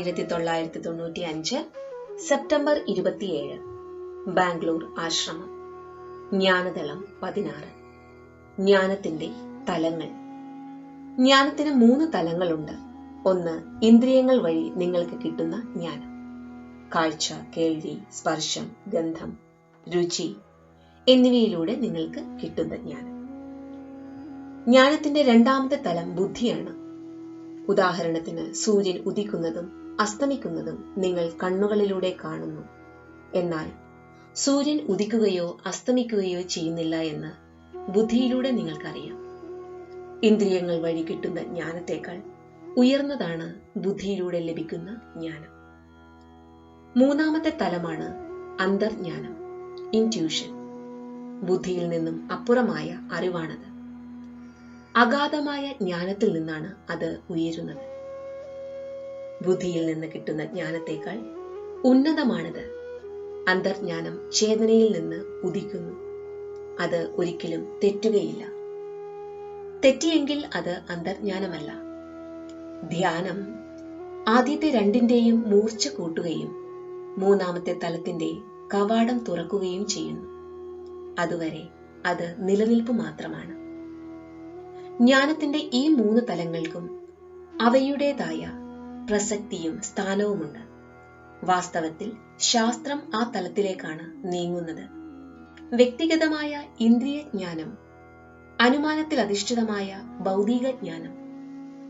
1995 September 27 Bangalore ആശ്രമം. ജ്ഞാനതളം 16. ജ്ഞാനത്തിന്റെ തലങ്ങൾ. ജ്ഞാനത്തിന് 3 തലങ്ങളുണ്ട്. ഒന്ന്, ഇന്ദ്രിയങ്ങൾ വഴി നിങ്ങൾക്ക് കിട്ടുന്ന ജ്ഞാനം. കാഴ്ച, കേൾവി, സ്പർശം, ഗന്ധം, രുചി എന്നിവയിലൂടെ നിങ്ങൾക്ക് കിട്ടുന്ന ജ്ഞാനം. ജ്ഞാനത്തിന്റെ 2ാമത്തെ തലം ബുദ്ധിയാണ്. ഉദാഹരണത്തിന്, സൂര്യൻ ഉദിക്കുന്നതും അസ്തമിക്കുന്നതും നിങ്ങൾ കണ്ണുകളിലൂടെ കാണുന്നു. എന്നാൽ സൂര്യൻ ഉദിക്കുകയോ അസ്തമിക്കുകയോ ചെയ്യുന്നില്ല എന്ന് ബുദ്ധിയിലൂടെ നിങ്ങൾക്കറിയാം. ഇന്ദ്രിയങ്ങൾ വഴി കിട്ടുന്ന ജ്ഞാനത്തേക്കാൾ ഉയർന്നതാണ് ബുദ്ധിയിലൂടെ ലഭിക്കുന്ന ജ്ഞാനം. 3ാമത്തെ തലമാണ് അന്തർജ്ഞാനം, ഇൻറ്റ്യൂഷൻ. ബുദ്ധിയിൽ നിന്നും അപ്പുറമായ അറിവാണത്. അഗാധമായ ജ്ഞാനത്തിൽ നിന്നാണ് അത് ഉയരുന്നത്. ബുദ്ധിയിൽ നിന്ന് കിട്ടുന്ന ജ്ഞാനത്തേക്കാൾ ഉന്നതമാണിത്. അന്തർജ്ഞാനം ചേതനയിൽ നിന്ന് ഉദിക്കുന്നു. അത് ഒരിക്കലും തെറ്റുകയില്ല. തെറ്റിയെങ്കിൽ അത് അന്തർജ്ഞാനമല്ല. ധ്യാനം ആദ്യത്തെ 2ന്റെയും മൂർച്ച കൂട്ടുകയും 3ാമത്തെ തലത്തിന്റെ കവാടം തുറക്കുകയും ചെയ്യുന്നു. അതുവരെ അത് നിലനിൽപ്പ് മാത്രമാണ്. ജ്ഞാനത്തിന്റെ ഈ 3 തലങ്ങൾക്കും അവയുടേതായ പ്രസക്തിയും സ്ഥാനവുമുണ്ട്. വാസ്തവത്തിൽ ശാസ്ത്രം ആ തലത്തിലേക്കാണ് നീങ്ങുന്നത്. വ്യക്തിഗതമായ ഇന്ദ്രിയ ജ്ഞാനം, അനുമാനത്തിൽ അധിഷ്ഠിതമായ ഭൗതിക ജ്ഞാനം,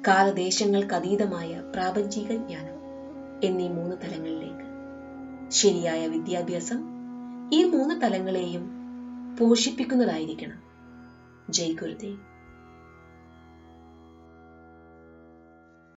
കാലദേശങ്ങൾക്കതീതമായ പ്രാപഞ്ചിക ജ്ഞാനം എന്നീ 3 തലങ്ങളിലേക്ക്. ശരിയായ വിദ്യാഭ്യാസം ഈ 3 തലങ്ങളെയും പോഷിപ്പിക്കുന്നതായിരിക്കണം. ജയ് ഗുരുദേവ്.